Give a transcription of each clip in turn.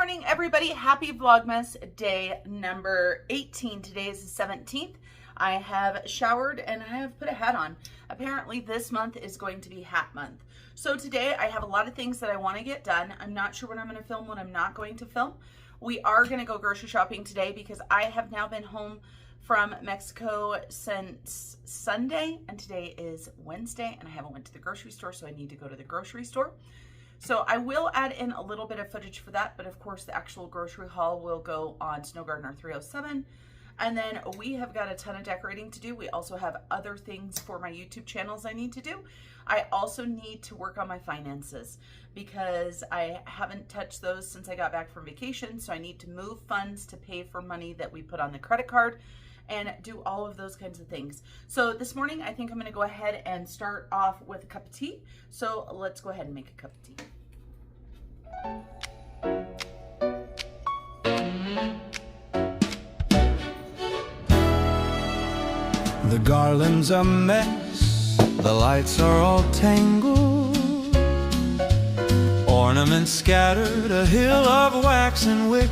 morning, everybody. Happy Vlogmas day number 18. Today is the 17th. I have showered and I have put a hat on. Apparently this month is going to be hat month. So today I have a lot of things that I want to get done. I'm not sure what I'm going to film, what I'm not going to film. We are going to go grocery shopping today because I have now been home from Mexico since Sunday and today is Wednesday and I haven't went to the grocery store, so I need to go to the grocery store. So I will add in a little bit of footage for that, but of course the actual grocery haul will go on Snow Gardener 307. And then we have got a ton of decorating to do. We also have other things for my YouTube channels I need to do. I also need to work on my finances because I haven't touched those since I got back from vacation. So I need to move funds to pay for money that we put on the credit card and do all of those kinds of things. So this morning, I think I'm gonna go ahead and start off with a cup of tea. So let's go ahead and make a cup of tea. The garland's a mess, the lights are all tangled, ornaments scattered, a hill of wax and wick.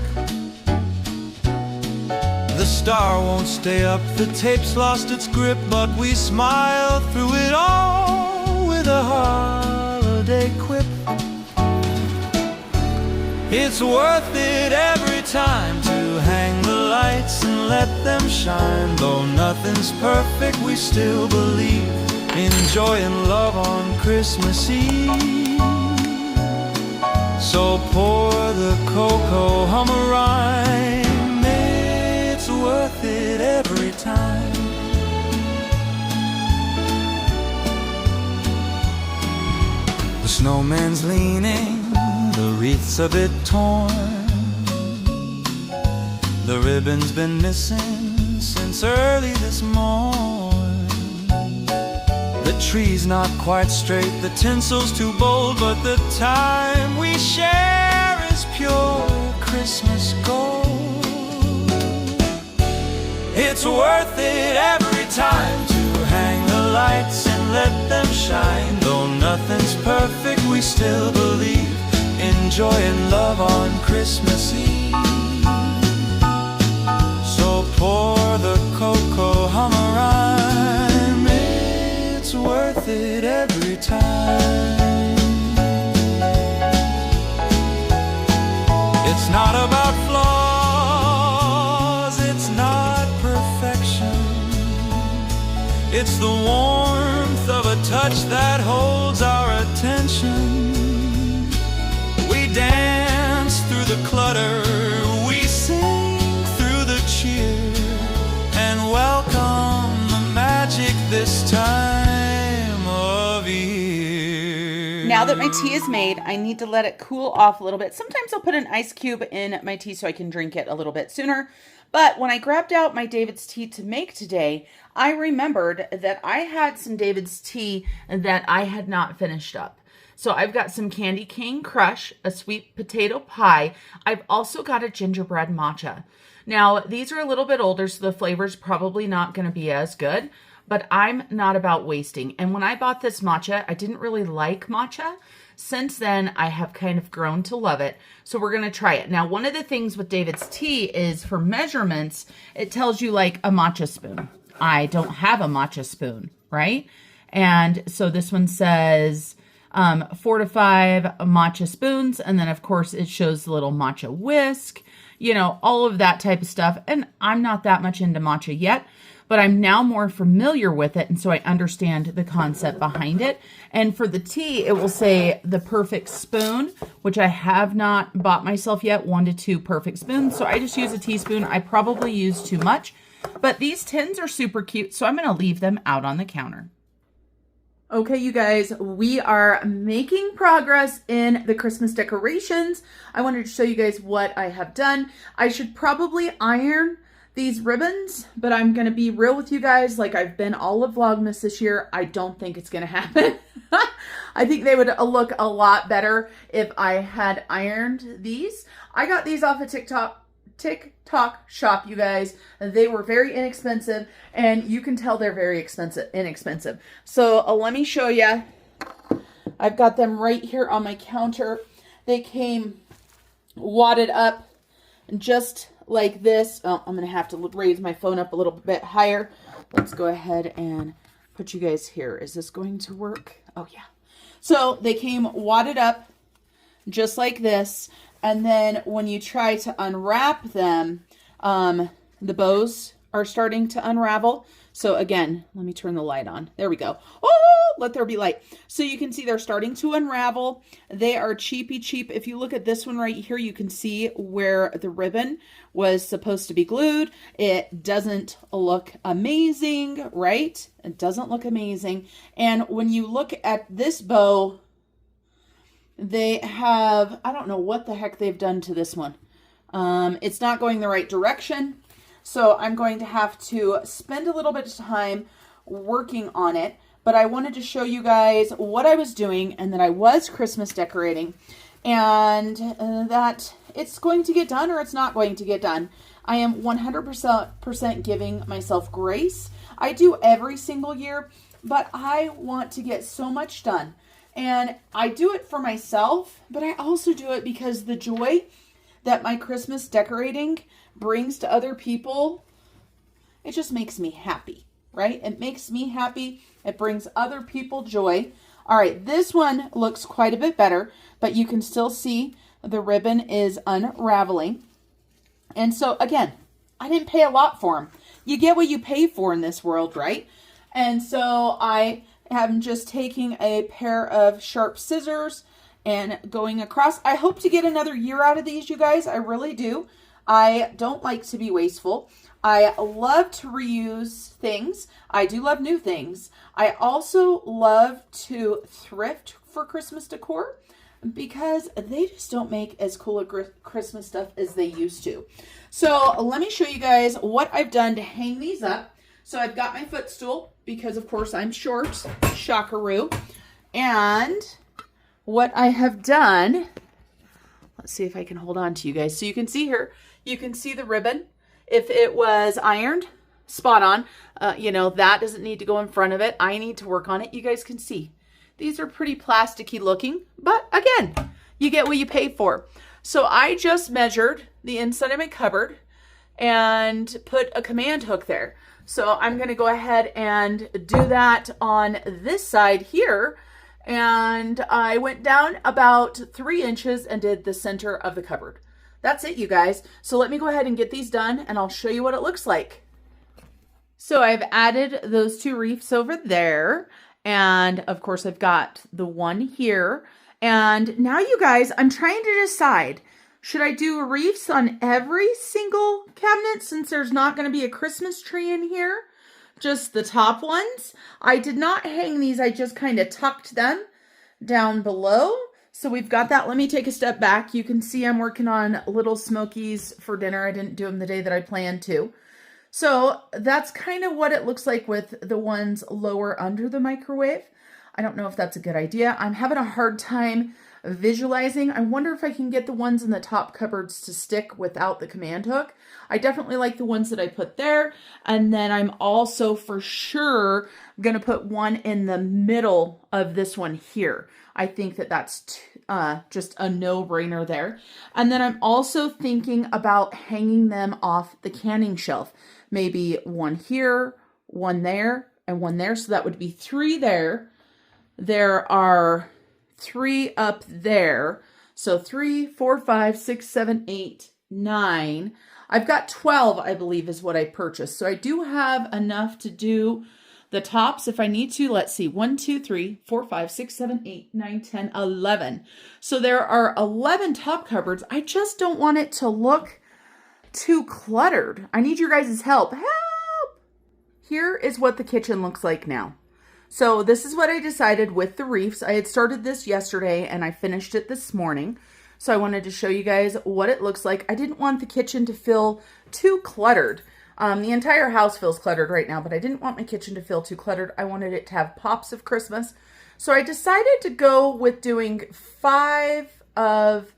The star won't stay up, the tape's lost its grip, but we smile through it all with a holiday quip. It's worth it every time to hang the lights and let them shine. Though nothing's perfect, we still believe in joy and love on Christmas Eve. So pour the cocoa, hum a rhyme. It's worth it every time. The snowman's leaning, the wreath's a bit torn, the ribbon's been missing since early this morn. The tree's not quite straight, the tinsel's too bold, but the time we share is pure Christmas gold. It's worth it every time to hang the lights and let them shine. Though nothing's perfect, we still believe in joy and love on Christmas Eve. So pour the cocoa, hum a rhyme. It's worth it every time. It's not about flaws, it's not perfection. It's the warmth of a touch that holds our attention. We dance through the clutter, we sing through the cheer, and welcome the magic this time of year. Now that my tea is made, I need to let it cool off a little bit. Sometimes I'll put an ice cube in my tea so I can drink it a little bit sooner. But when I grabbed out my David's tea to make today, I remembered that I had some David's tea that I had not finished up. So I've got some candy cane crush, a sweet potato pie. I've also got a gingerbread matcha. Now, these are a little bit older, so the flavor's probably not going to be as good, but I'm not about wasting. And when I bought this matcha, I didn't really like matcha. Since then, I have kind of grown to love it. So we're going to try it. Now, one of the things with David's tea is for measurements, it tells you like a matcha spoon. I don't have a matcha spoon, right? And so this one says 4 to 5 matcha spoons. And then, of course, it shows the little matcha whisk, you know, all of that type of stuff. And I'm not that much into matcha yet, but I'm now more familiar with it. And so I understand the concept behind it. And for the tea, it will say the perfect spoon, which I have not bought myself yet, 1 to 2 perfect spoons. So I just use a teaspoon. I probably use too much, but these tins are super cute. So I'm going to leave them out on the counter. Okay, you guys, we are making progress in the Christmas decorations. I wanted to show you guys what I have done. I should probably iron these ribbons, but I'm going to be real with you guys. Like I've been all of Vlogmas this year. I don't think it's going to happen. I think they would look a lot better if I had ironed these. I got these off of TikTok shop, you guys. They were very inexpensive, and you can tell they're very inexpensive. So let me show you. I've got them right here on my counter. They came wadded up just like this. Oh, I'm going to have to raise my phone up a little bit higher. Let's go ahead and put you guys here. Is this going to work? Oh, yeah. So they came wadded up just like this. And then when you try to unwrap them, the bows are starting to unravel. So again, let me turn the light on. There we go. Oh, let there be light. So you can see they're starting to unravel. They are cheapy cheap. If you look at this one right here, you can see where the ribbon was supposed to be glued. It doesn't look amazing, right? It doesn't look amazing. And when you look at this bow, they have, I don't know what the heck they've done to this one. It's not going the right direction. So I'm going to have to spend a little bit of time working on it. But I wanted to show you guys what I was doing and that I was Christmas decorating. And that it's going to get done or it's not going to get done. I am 100% giving myself grace. I do every single year, but I want to get so much done. And I do it for myself, but I also do it because the joy that my Christmas decorating brings to other people, it just makes me happy, right? It makes me happy. It brings other people joy. All right, this one looks quite a bit better, but you can still see the ribbon is unraveling. And so again, I didn't pay a lot for them. You get what you pay for in this world, right? And so I am just taking a pair of sharp scissors and going across. I hope to get another year out of these, you guys. I really do. I don't like to be wasteful. I love to reuse things. I do love new things. I also love to thrift for Christmas decor because they just don't make as cool a Christmas stuff as they used to. So let me show you guys what I've done to hang these up. So I've got my footstool because of course I'm short, shockaroo. And what I have done, let's see if I can hold on to you guys. So you can see here, you can see the ribbon. If it was ironed, spot on, you know, that doesn't need to go in front of it. I need to work on it. You guys can see. These are pretty plasticky looking, but again, you get what you pay for. So I just measured the inside of my cupboard and put a command hook there. So I'm going to go ahead and do that on this side here. And I went down about 3 inches and did the center of the cupboard. That's it, you guys. So let me go ahead and get these done and I'll show you what it looks like. So I've added those 2 reefs over there. And of course I've got the one here. And now you guys, I'm trying to decide, should I do reefs on every single cabinet since there's not going to be a Christmas tree in here? Just the top ones. I did not hang these. I just kind of tucked them down below. So we've got that. Let me take a step back. You can see I'm working on little smokies for dinner. I didn't do them the day that I planned to. So that's kind of what it looks like with the ones lower under the microwave. I don't know if that's a good idea. I'm having a hard time visualizing. I wonder if I can get the ones in the top cupboards to stick without the command hook. I definitely like the ones that I put there. And then I'm also for sure going to put one in the middle of this one here. I think that that's just a no-brainer there. And then I'm also thinking about hanging them off the canning shelf. Maybe one here, one there, and one there. So that would be 3 there. There are 3 up there. So 3, 4, 5, 6, 7, 8, 9. I've got 12, I believe, is what I purchased. So I do have enough to do the tops if I need to. Let's see. 1, 2, 3, 4, 5, 6, 7, 8, 9, 10, 11. So there are 11 top cupboards. I just don't want it to look too cluttered. I need your guys' help. Help! Here is what the kitchen looks like now. So this is what I decided with the reefs. I had started this yesterday and I finished it this morning. So I wanted to show you guys what it looks like. I didn't want the kitchen to feel too cluttered. The entire house feels cluttered right now, but I didn't want my kitchen to feel too cluttered. I wanted it to have pops of Christmas. So I decided to go with doing 5 of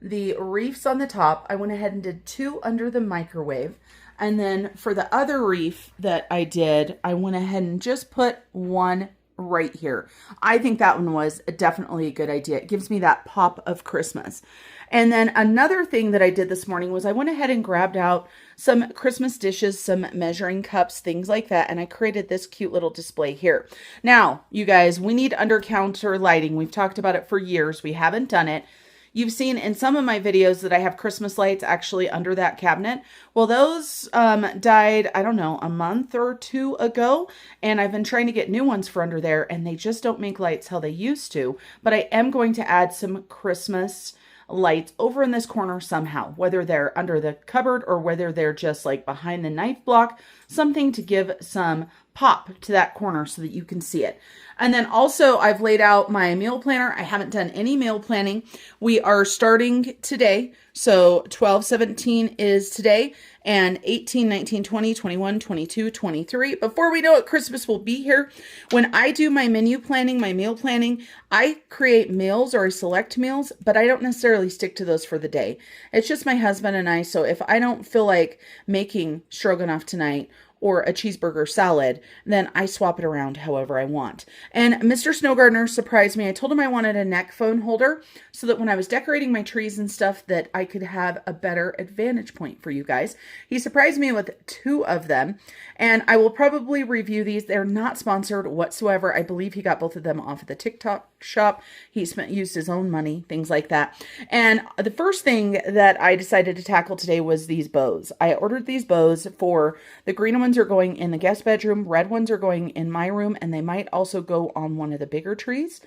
the reefs on the top. I went ahead and did 2 under the microwave. And then for the other reef that I did, I went ahead and just put 1 right here. I think that one was definitely a good idea. It gives me that pop of Christmas. And then another thing that I did this morning was I went ahead and grabbed out some Christmas dishes, some measuring cups, things like that, and I created this cute little display here. Now, you guys, we need under-counter lighting. We've talked about it for years. We haven't done it. You've seen in some of my videos that I have Christmas lights actually under that cabinet. Well, those died, I don't know, a month or two ago, and I've been trying to get new ones for under there, and they just don't make lights how they used to. But I am going to add some Christmas lights over in this corner somehow, whether they're under the cupboard or whether they're just like behind the knife block, something to give some pop to that corner so that you can see it. And then also I've laid out my meal planner. I haven't done any meal planning. We are starting today. So 12/17 is today, and 18, 19, 20, 21, 22, 23. Before we know it, Christmas will be here. When I do my menu planning, my meal planning, I create meals or I select meals, but I don't necessarily stick to those for the day. It's just my husband and I. So if I don't feel like making stroganoff tonight or a cheeseburger salad, then I swap it around however I want. And Mr. Snow Gardener surprised me. I told him I wanted a neck phone holder so that when I was decorating my trees and stuff that I could have a better advantage point for you guys. He surprised me with 2 of them, and I will probably review these. They're not sponsored whatsoever. I believe he got both of them off of the TikTok shop. He used his own money, things like that. And the first thing that I decided to tackle today was these bows. I ordered these bows for the green ones are going in the guest bedroom, red ones are going in my room, and they might also go on one of the bigger trees.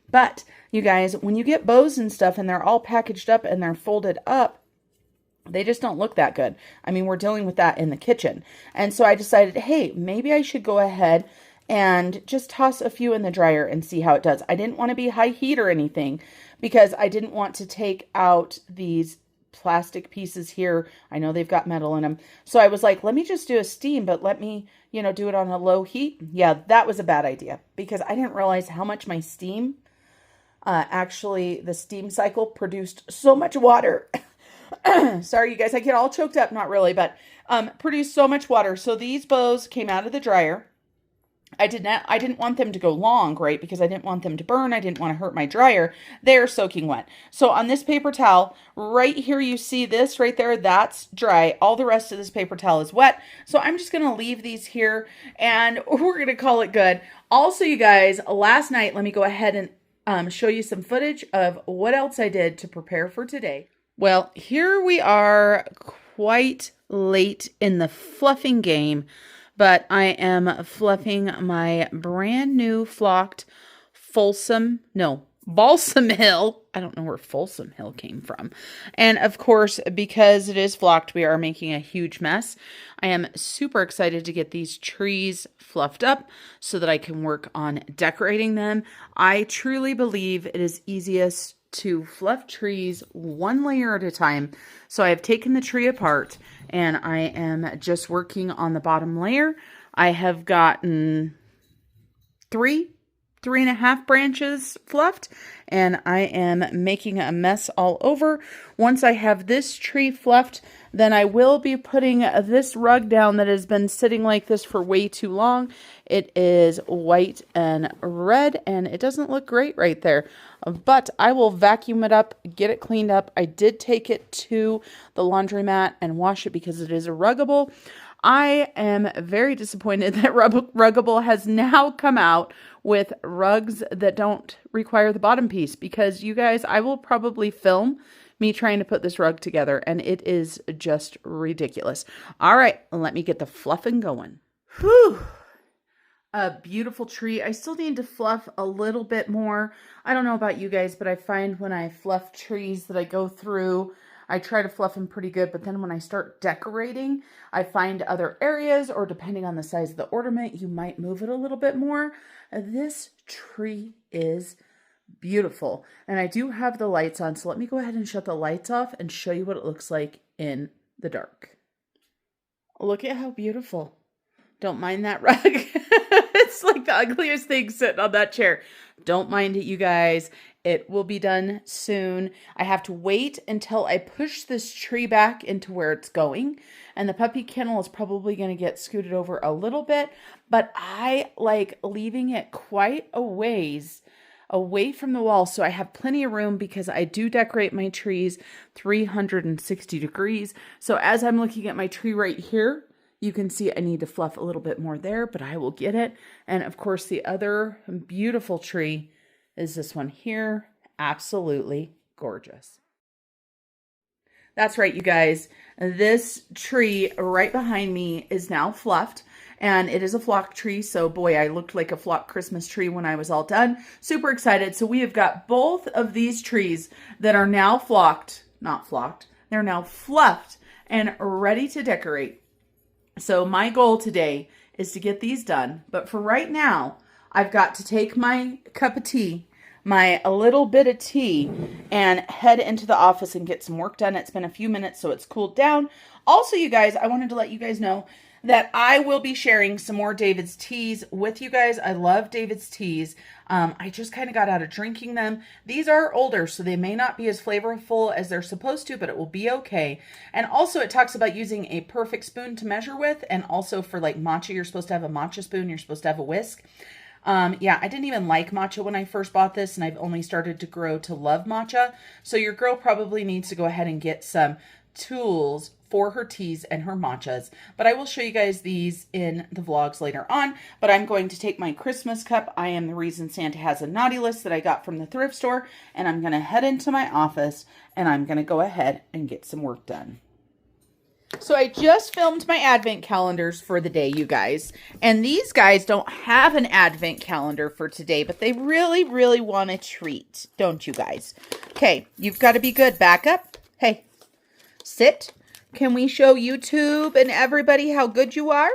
But you guys, when you get bows and stuff and they're all packaged up and they're folded up, they just don't look that good. I mean, we're dealing with that in the kitchen. And so I decided, hey, maybe I should go ahead and just toss a few in the dryer and see how it does. I didn't want to be high heat or anything because I didn't want to take out these plastic pieces here. I know they've got metal in them. So I was like, let me just do a steam, but let me, do it on a low heat. Yeah, that was a bad idea because I didn't realize how much my steam, actually the steam cycle produced so much water. Sorry, you guys, I get all choked up. Not really, but produced so much water. So these bows came out of the dryer. I didn't want them to go long, right? Because I didn't want them to burn. I didn't want to hurt my dryer. They're soaking wet. So on this paper towel, right here, you see this right there, that's dry. All the rest of this paper towel is wet. So I'm just going to leave these here and we're going to call it good. Also, you guys, last night, let me go ahead and show you some footage of what else I did to prepare for today. Well, here we are quite late in the fluffing game. But I am fluffing my brand new flocked Balsam Hill. I don't know where Folsom Hill came from. And of course, because it is flocked, we are making a huge mess. I am super excited to get these trees fluffed up so that I can work on decorating them. I truly believe it is easiest to fluff trees one layer at a time. So I have taken the tree apart and I am just working on the bottom layer. I have gotten 3.5 branches fluffed, and I am making a mess all over. Once I have this tree fluffed, then I will be putting this rug down that has been sitting like this for way too long. It is white and red, and it doesn't look great right there. But I will vacuum it up, get it cleaned up. I did take it to the laundromat and wash it because it is a ruggable. I am very disappointed that Ruggable has now come out with rugs that don't require the bottom piece because, you guys, I will probably film me trying to put this rug together and it is just ridiculous. All right, let me get the fluffing going. Whew. A beautiful tree. I still need to fluff a little bit more. I don't know about you guys, but I find when I fluff trees that I go through, I try to fluff them pretty good, but then when I start decorating, I find other areas, or depending on the size of the ornament, you might move it a little bit more. This tree is beautiful, and I do have the lights on, so let me go ahead and shut the lights off and show you what it looks like in the dark. Look at how beautiful. Don't mind that rug. It's like the ugliest thing sitting on that chair. Don't mind it, you guys. It will be done soon. I have to wait until I push this tree back into where it's going. And the puppy kennel is probably going to get scooted over a little bit. But I like leaving it quite a ways away from the wall, so I have plenty of room because I do decorate my trees 360 degrees. So as I'm looking at my tree right here, you can see I need to fluff a little bit more there, but I will get it. And of course, the other beautiful tree is this one here. Absolutely gorgeous. That's right, you guys. This tree right behind me is now fluffed. And it is a flock tree, so boy, I looked like a flock Christmas tree when I was all done. Super excited. So we have got both of these trees that are now not flocked, they're now fluffed and ready to decorate. So my goal today is to get these done. But for right now, I've got to take my cup of tea, a little bit of tea, and head into the office and get some work done. It's been a few minutes, so it's cooled down. Also, you guys, I wanted to let you guys know that I will be sharing some more David's teas with you guys. I love David's teas. I just kind of got out of drinking them. These are older, so they may not be as flavorful as they're supposed to, but it will be okay. And also it talks about using a perfect spoon to measure with. And also for like matcha, you're supposed to have a matcha spoon. You're supposed to have a whisk. Yeah, I didn't even like matcha when I first bought this, and I've only started to grow to love matcha. So your girl probably needs to go ahead and get some tools for her teas and her matchas. But I will show you guys these in the vlogs later on. But I'm going to take my Christmas cup. I am the reason Santa has a naughty list that I got from the thrift store. And I'm going to head into my office and I'm going to go ahead and get some work done. So I just filmed my advent calendars for the day, you guys. And these guys don't have an advent calendar for today, but they really, really want a treat, don't you guys? Okay, you've got to be good. Back up. Hey, sit. Can we show YouTube and everybody how good you are?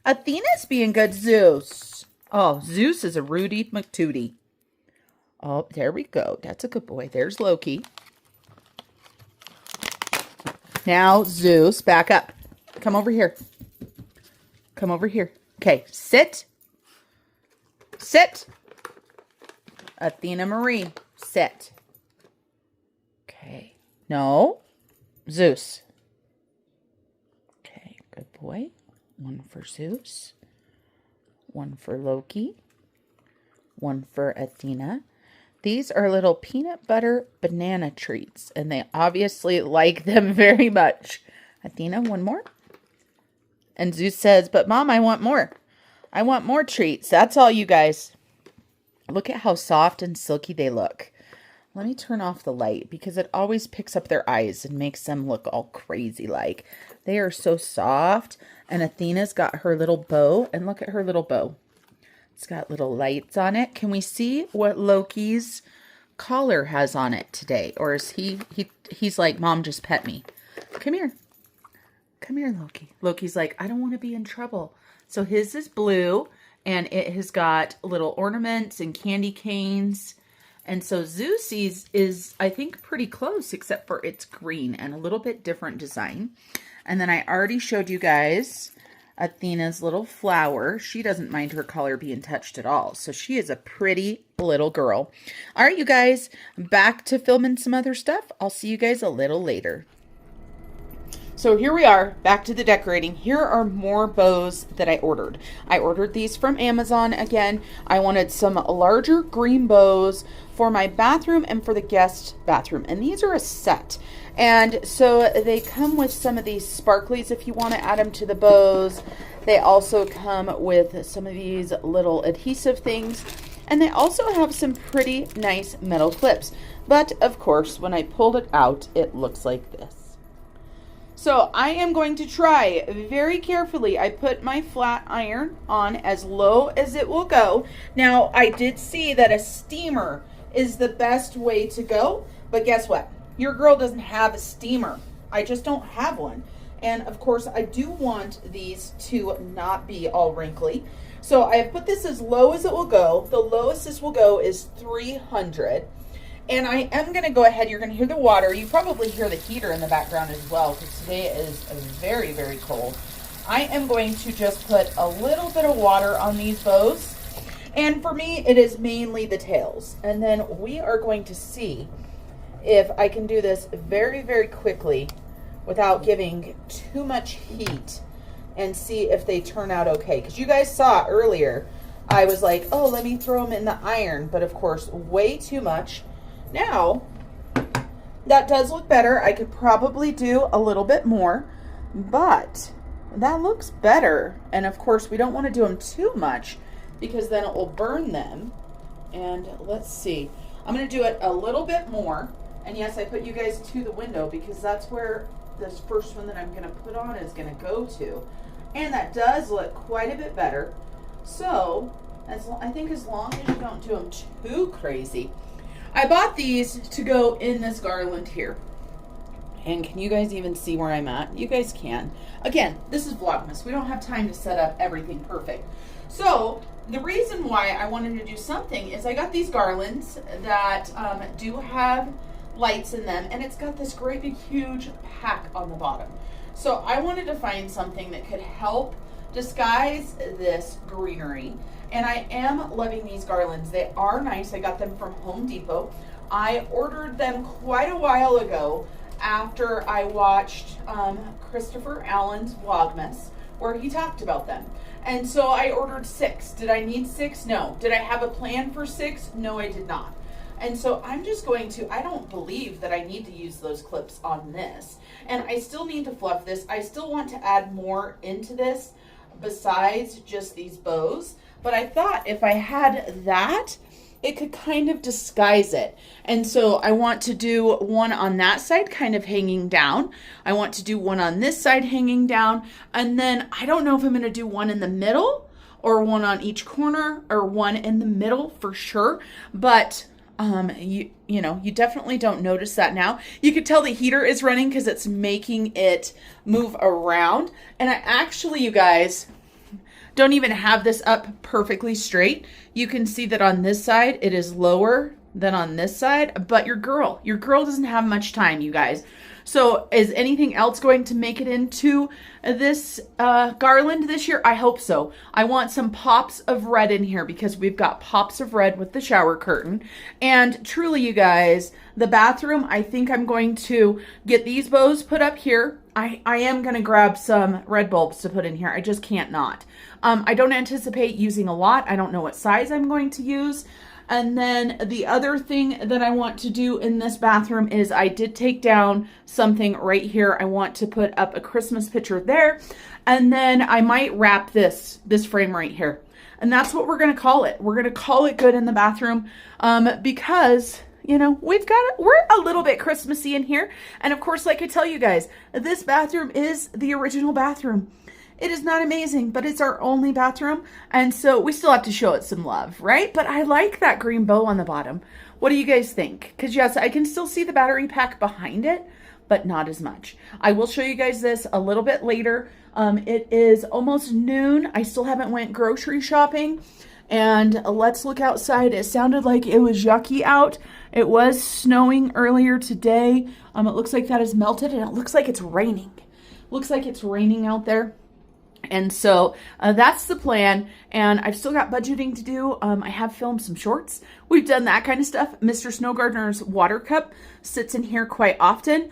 Athena's being good, Zeus. Oh, Zeus is a Rudy McTootie. Oh, there we go. That's a good boy. There's Loki. Now, Zeus, back up. Come over here. Come over here. Okay, sit. Sit. Athena Marie, sit. Okay. No. Zeus. Okay, good boy. One for Zeus. One for Loki. One for Athena. These are little peanut butter banana treats, and they obviously like them very much. Athena, one more. And Zeus says, but Mom, I want more. I want more treats. That's all, you guys. Look at how soft and silky they look. Let me turn off the light because it always picks up their eyes and makes them look all crazy like. They are so soft. And Athena's got her little bow, and look at her little bow. It's got little lights on it. Can we see what Loki's collar has on it today? Or is he's like, Mom, just pet me. Come here. Come here, Loki. Loki's like, I don't want to be in trouble. So his is blue, and it has got little ornaments and candy canes. And so Zeus's is, I think, pretty close, except for it's green and a little bit different design. And then I already showed you guys Athena's little flower. She doesn't mind her collar being touched at all. So she is a pretty little girl. All right, you guys, back to filming some other stuff. I'll see you guys a little later. So here we are, back to the decorating. Here are more bows that I ordered. I ordered these from Amazon again. I wanted some larger green bows for my bathroom and for the guest bathroom. And these are a set. And so they come with some of these sparklies if you want to add them to the bows. They also come with some of these little adhesive things. And they also have some pretty nice metal clips. But of course, when I pulled it out, it looks like this. So I am going to try very carefully. I put my flat iron on as low as it will go. Now, I did see that a steamer is the best way to go. But guess what? Your girl doesn't have a steamer. I just don't have one. And of course, I do want these to not be all wrinkly. So I have put this as low as it will go. The lowest this will go is 300. And I am going to go ahead. You're going to hear the water. You probably hear the heater in the background as well because today is very, very cold. I am going to just put a little bit of water on these bows. And for me, it is mainly the tails. And then we are going to see if I can do this very, very quickly without giving too much heat and see if they turn out okay. Because you guys saw earlier, I was like, oh, let me throw them in the iron. But of course, way too much. Now, that does look better. I could probably do a little bit more, but that looks better. And of course, we don't want to do them too much because then it will burn them. And let's see. I'm going to do it a little bit more. And yes, I put you guys to the window because that's where this first one that I'm going to put on is going to go to. And that does look quite a bit better. So, I think as long as you don't do them too crazy. I bought these to go in this garland here. And can you guys even see where I'm at? You guys can. Again, this is Vlogmas. We don't have time to set up everything perfect. So, the reason why I wanted to do something is I got these garlands that do have lights in them, and it's got this great big huge pack on the bottom. So I wanted to find something that could help disguise this greenery, and I am loving these garlands. They are nice. I got them from Home Depot. I ordered them quite a while ago after I watched Christopher Allen's Vlogmas where he talked about them. And so I ordered 6. Did I need 6? No. Did I have a plan for 6? No, I did not. And so I'm just going to, I don't believe that I need to use those clips on this. And I still need to fluff this. I still want to add more into this besides just these bows. But I thought if I had that, it could kind of disguise it. And so I want to do one on that side kind of hanging down. I want to do one on this side hanging down. And then I don't know if I'm going to do one in the middle or one on each corner or one in the middle for sure. But you know, you definitely don't notice that now. You could tell the heater is running because it's making it move around. And I actually, you guys, don't even have this up perfectly straight. You can see that on this side, it is lower than on this side, but your girl doesn't have much time, you guys. So is anything else going to make it into this garland this year? I hope so. I want some pops of red in here because we've got pops of red with the shower curtain. And truly, you guys, the bathroom, I think I'm going to get these bows put up here. I am going to grab some red bulbs to put in here. I just can't not. I don't anticipate using a lot. I don't know what size I'm going to use. And then the other thing that I want to do in this bathroom is I did take down something right here. I want to put up a Christmas picture there. And then I might wrap this frame right here. And that's what we're going to call it. We're going to call it good in the bathroom because, you know, we're a little bit Christmassy in here. And of course, like I tell you guys, this bathroom is the original bathroom. It is not amazing, but it's our only bathroom. And so we still have to show it some love, right? But I like that green bow on the bottom. What do you guys think? Because yes, I can still see the battery pack behind it, but not as much. I will show you guys this a little bit later. It is almost noon. I still haven't went grocery shopping. And let's look outside. It sounded like it was yucky out. It was snowing earlier today. It looks like that has melted and it looks like it's raining. Looks like it's raining out there. And so that's the plan, and I've still got budgeting to do. I have filmed some shorts. We've done that kind of stuff. Mr. Snow Gardener's water cup sits in here quite often.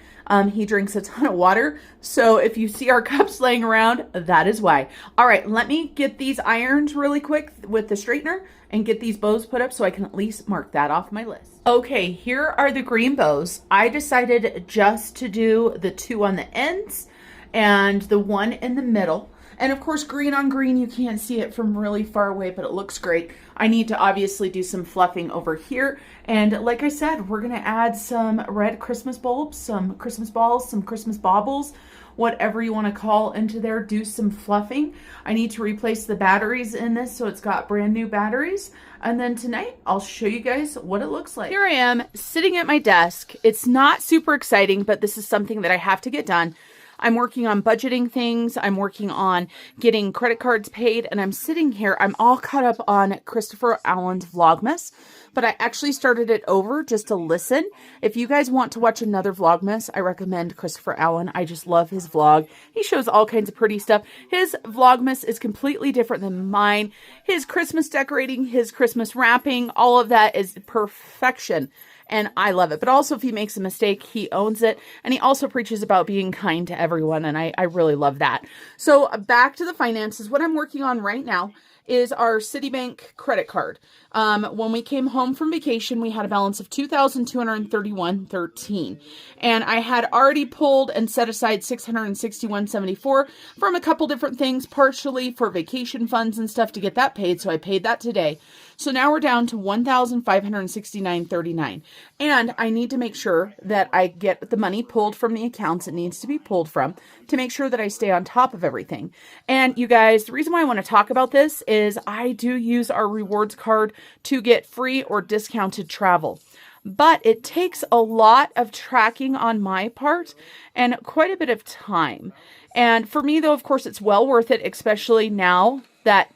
He drinks a ton of water, so if you see our cups laying around, that is why. All right, let me get these irons really quick with the straightener and get these bows put up so I can at least mark that off my list. Okay, here are the green bows. I decided just to do the 2 on the ends and the 1 in the middle. And of course, green on green, you can't see it from really far away, but it looks great. I need to obviously do some fluffing over here. And like I said, we're gonna add some red Christmas bulbs, some Christmas balls, some Christmas baubles, whatever you wanna call into there, do some fluffing. I need to replace the batteries in this, so it's got brand new batteries. And then tonight, I'll show you guys what it looks like. Here I am, sitting at my desk. It's not super exciting, but this is something that I have to get done. I'm working on budgeting things. I'm working on getting credit cards paid. And I'm sitting here. I'm all caught up on Christopher Allen's Vlogmas. but I actually started it over just to listen. If you guys want to watch another Vlogmas, I recommend Christopher Allen. I just love his vlog. He shows all kinds of pretty stuff. His Vlogmas is completely different than mine. His Christmas decorating, his Christmas wrapping, all of that is perfection. And I love it. But also if he makes a mistake, he owns it. And he also preaches about being kind to everyone. And I really love that. So back to the finances. What I'm working on right now is our Citibank credit card. When we came home from vacation, we had a balance of $2,231.13. And I had already pulled and set aside $661.74 from a couple different things, partially for vacation funds and stuff to get that paid. So I paid that today. So now we're down to $1,569.39. And I need to make sure that I get the money pulled from the accounts it needs to be pulled from to make sure that I stay on top of everything. And you guys, the reason why I want to talk about this is I do use our rewards card to get free or discounted travel. But it takes a lot of tracking on my part and quite a bit of time. And for me, though, of course, it's well worth it, especially now that,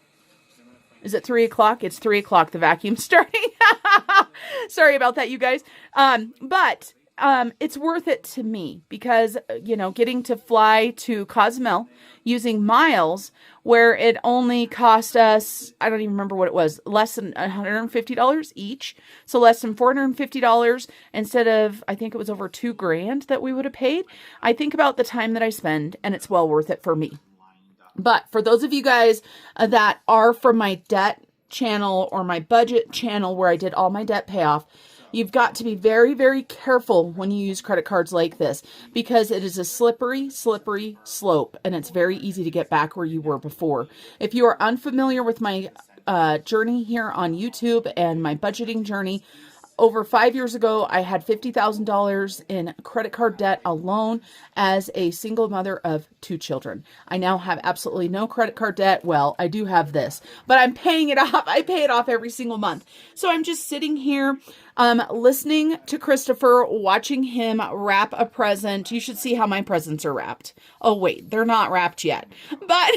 is it 3 o'clock? It's 3 o'clock. The vacuum's starting. Sorry about that, you guys. But it's worth it to me because, you know, getting to fly to Cozumel using miles where it only cost us, I don't even remember what it was, less than $150 each. So less than $450 instead of, I think it was over $2,000 that we would have paid. I think about the time that I spend and it's well worth it for me. But for those of you guys that are from my debt channel or my budget channel where I did all my debt payoff, you've got to be very, very careful when you use credit cards like this because it is a slippery, slippery slope and it's very easy to get back where you were before. If you are unfamiliar with my journey here on YouTube and my budgeting journey, over 5 years ago, I had $50,000 in credit card debt alone as a single mother of 2 children. I now have absolutely no credit card debt. Well, I do have this, but I'm paying it off. I pay it off every single month. So I'm just sitting here listening to Christopher, watching him wrap a present. You should see how my presents are wrapped. Oh, wait, they're not wrapped yet. But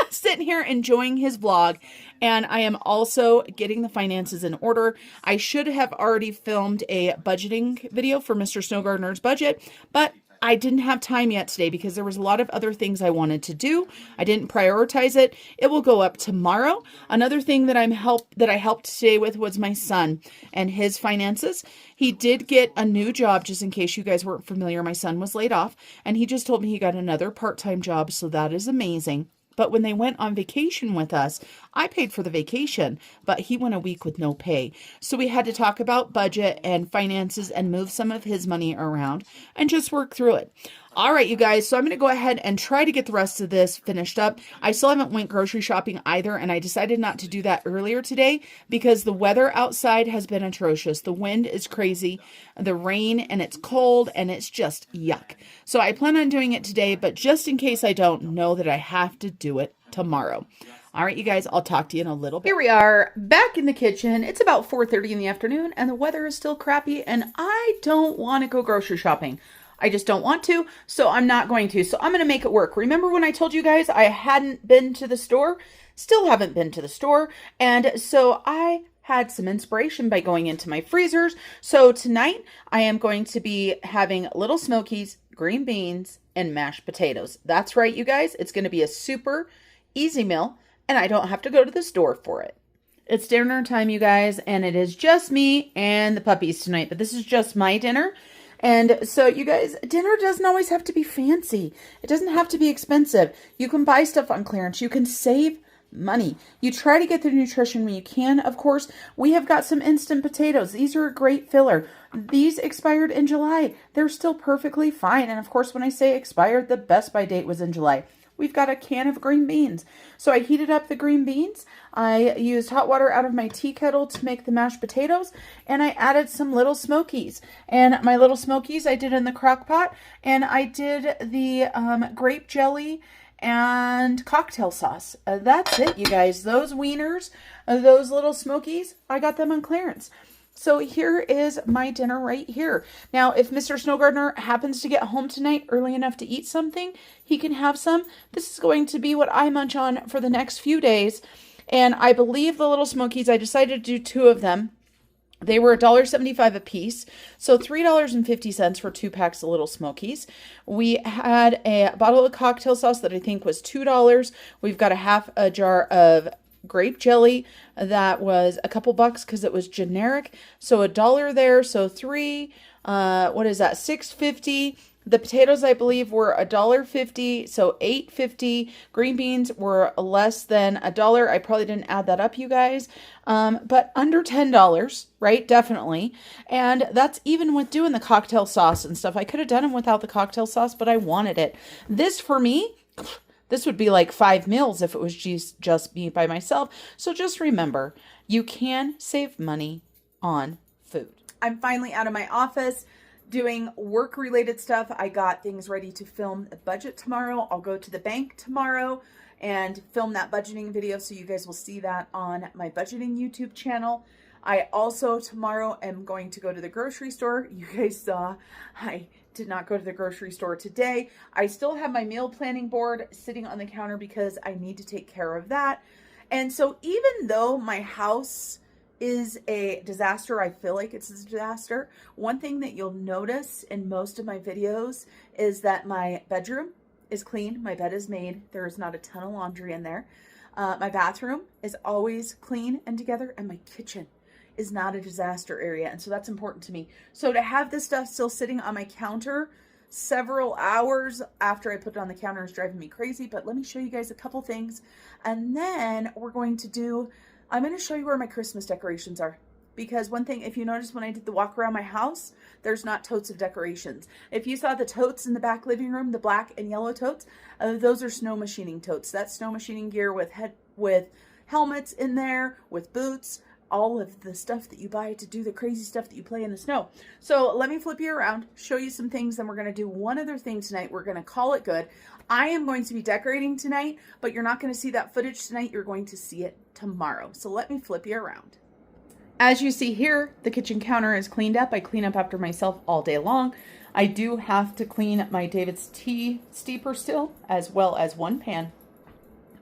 sitting here enjoying his vlog. And I am also getting the finances in order. I should have already filmed a budgeting video for Mr. Snow Gardener's budget, but I didn't have time yet today because there was a lot of other things I wanted to do. I didn't prioritize it. It will go up tomorrow. Another thing that I helped today with was my son and his finances. He did get a new job, just in case you guys weren't familiar. My son was laid off, and he just told me he got another part-time job, so that is amazing. But when they went on vacation with us, I paid for the vacation, but he went a week with no pay. So we had to talk about budget and finances and move some of his money around and just work through it. All right, you guys, so I'm going to go ahead and try to get the rest of this finished up. I still haven't went grocery shopping either, and I decided not to do that earlier today because the weather outside has been atrocious. The wind is crazy, the rain, and it's cold, and it's just yuck. So I plan on doing it today, but just in case I don't, know that I have to do it tomorrow. All right, you guys, I'll talk to you in a little bit. Here we are back in the kitchen. It's about 4:30 in the afternoon, and the weather is still crappy, and I don't want to go grocery shopping. I just don't want to, so I'm not going to. So I'm going to make it work. Remember when I told you guys I hadn't been to the store? Still haven't been to the store. And so I had some inspiration by going into my freezers. So tonight I am going to be having little smokies, green beans, and mashed potatoes. That's right, you guys. It's going to be a super easy meal, and I don't have to go to the store for it. It's dinner time, you guys, and it is just me and the puppies tonight. But this is just my dinner. And so you guys, dinner doesn't always have to be fancy. It doesn't have to be expensive. You can buy stuff on clearance. You can save money. You try to get the nutrition when you can. Of course, we have got some instant potatoes. These are a great filler. These expired in July. They're still perfectly fine. And of course, when I say expired, the best by date was in July. We've got a can of green beans. So I heated up the green beans. I used hot water out of my tea kettle to make the mashed potatoes, and I added some little smokies. And my little smokies I did in the crock pot, and I did the grape jelly and cocktail sauce. That's it, you guys. Those wieners, those little smokies, I got them on clearance. So here is my dinner right here. Now, if Mr. Snow Gardener happens to get home tonight early enough to eat something, he can have some. This is going to be what I munch on for the next few days. And I believe the little smokies, I decided to do 2 of them. They were $1.75 a piece, so $3.50 for 2 packs of Little Smokies. We had a bottle of cocktail sauce that I think was $2. We've got a half a jar of grape jelly that was a couple bucks because it was generic. So $1 there, so three. What is that? $6.50. The potatoes, I believe, were $1.50, so $8.50. Green beans were less than $1. I probably didn't add that up, you guys, but under $10, right? Definitely. And that's even with doing the cocktail sauce and stuff. I could have done them without the cocktail sauce, but I wanted it. This, for me, this would be like 5 meals if it was just me by myself. So just remember, you can save money on food. I'm finally out of my office doing work-related stuff. I got things ready to film a budget tomorrow. I'll go to the bank tomorrow and film that budgeting video, so you guys will see that on my budgeting YouTube channel. I also tomorrow am going to go to the grocery store. You guys saw I did not go to the grocery store today. I still have my meal planning board sitting on the counter because I need to take care of that. And so even though my house is a disaster, I feel like it's a disaster. One thing that you'll notice in most of my videos is that my bedroom is clean. My bed is made. There is not a ton of laundry in there. My bathroom is always clean and together, and my kitchen is not a disaster area. And so that's important to me. So to have this stuff still sitting on my counter several hours after I put it on the counter is driving me crazy. But let me show you guys a couple things. And then I'm going to show you where my Christmas decorations are. Because one thing, if you notice when I did the walk around my house, there's not totes of decorations. If you saw the totes in the back living room, the black and yellow totes, those are snow machining totes. That's snow machining gear with helmets in there, with boots, all of the stuff that you buy to do the crazy stuff that you play in the snow. So let me flip you around, show you some things, then we're going to do one other thing tonight. We're going to call it good. I am going to be decorating tonight, but you're not going to see that footage tonight. You're going to see it tomorrow. So let me flip you around. As you see here, the kitchen counter is cleaned up. I clean up after myself all day long. I do have to clean my David's tea steeper still, as well as one pan.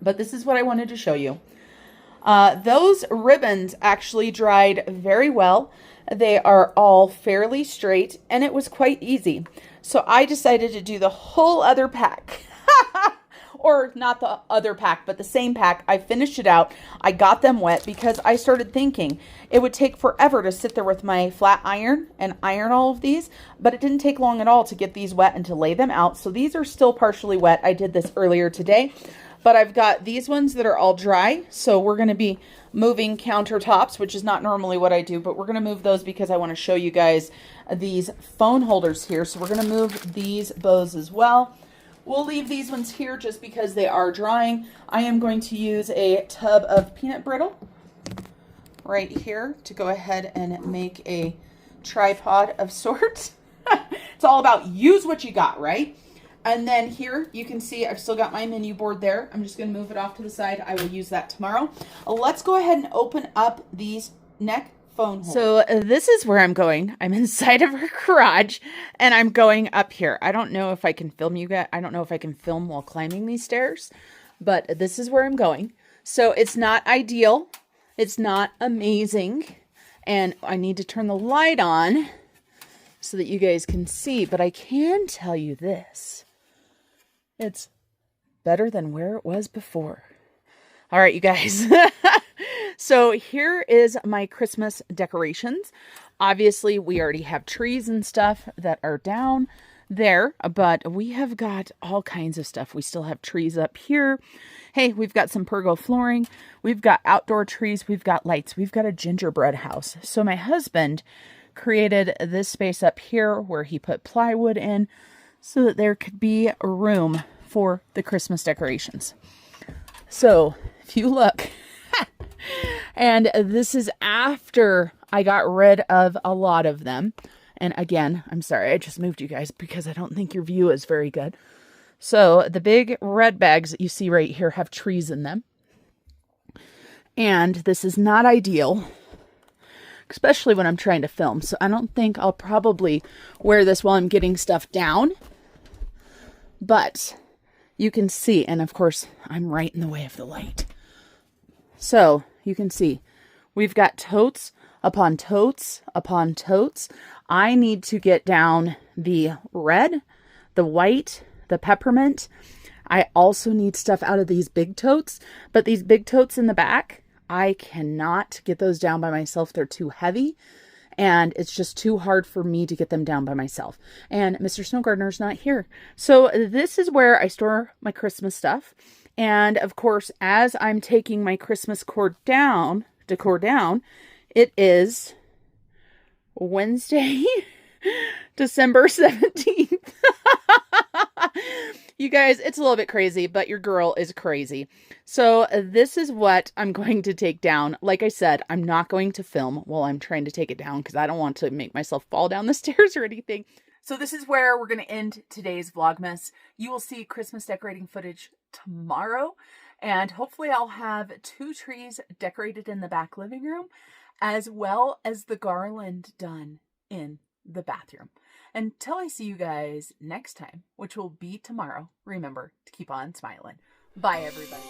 But this is what I wanted to show you. Those ribbons actually dried very well. They are all fairly straight, and it was quite easy. So I decided to do the whole other pack. Or not the other pack, but the same pack. I finished it out. I got them wet because I started thinking it would take forever to sit there with my flat iron and iron all of these, but it didn't take long at all to get these wet and to lay them out. So these are still partially wet. I did this earlier today, but I've got these ones that are all dry. So we're going to be moving countertops, which is not normally what I do, but we're going to move those because I want to show you guys these phone holders here. So we're going to move these bows as well. We'll leave these ones here just because they are drying. I am going to use a tub of peanut brittle right here to go ahead and make a tripod of sorts. It's all about use what you got, right? And then here you can see I've still got my menu board there. I'm just going to move it off to the side. I will use that tomorrow. Let's go ahead and open up these neck phone holders. So this is where I'm going. I'm inside of her garage and I'm going up here. I don't know if I can film you guys. I don't know if I can film while climbing these stairs, but this is where I'm going. So it's not ideal. It's not amazing. And I need to turn the light on so that you guys can see, but I can tell you this. It's better than where it was before. All right, you guys. So here is my Christmas decorations. Obviously, we already have trees and stuff that are down there, but we have got all kinds of stuff. We still have trees up here. Hey, we've got some pergo flooring. We've got outdoor trees. We've got lights. We've got a gingerbread house. So my husband created this space up here where he put plywood in so that there could be room for the Christmas decorations. So if you look, and this is after I got rid of a lot of them. And again, I'm sorry, I just moved you guys because I don't think your view is very good. So the big red bags that you see right here have trees in them. And this is not ideal, especially when I'm trying to film. So I don't think I'll probably wear this while I'm getting stuff down. But you can see, and of course, I'm right in the way of the light. So you can see we've got totes upon totes upon totes. I need to get down the red, the white, the peppermint. I also need stuff out of these big totes, but these big totes in the back, I cannot get those down by myself. They're too heavy, and it's just too hard for me to get them down by myself. And Mr. Snow Gardener's not here. So this is where I store my Christmas stuff. And of course, as I'm taking my Christmas decor down, it is Wednesday, December 17th. You guys, it's a little bit crazy, but your girl is crazy. So this is what I'm going to take down. Like I said, I'm not going to film while I'm trying to take it down because I don't want to make myself fall down the stairs or anything. So this is where we're going to end today's Vlogmas. You will see Christmas decorating footage tomorrow. And hopefully I'll have 2 trees decorated in the back living room, as well as the garland done in the bathroom. Until I see you guys next time, which will be tomorrow, remember to keep on smiling. Bye, everybody.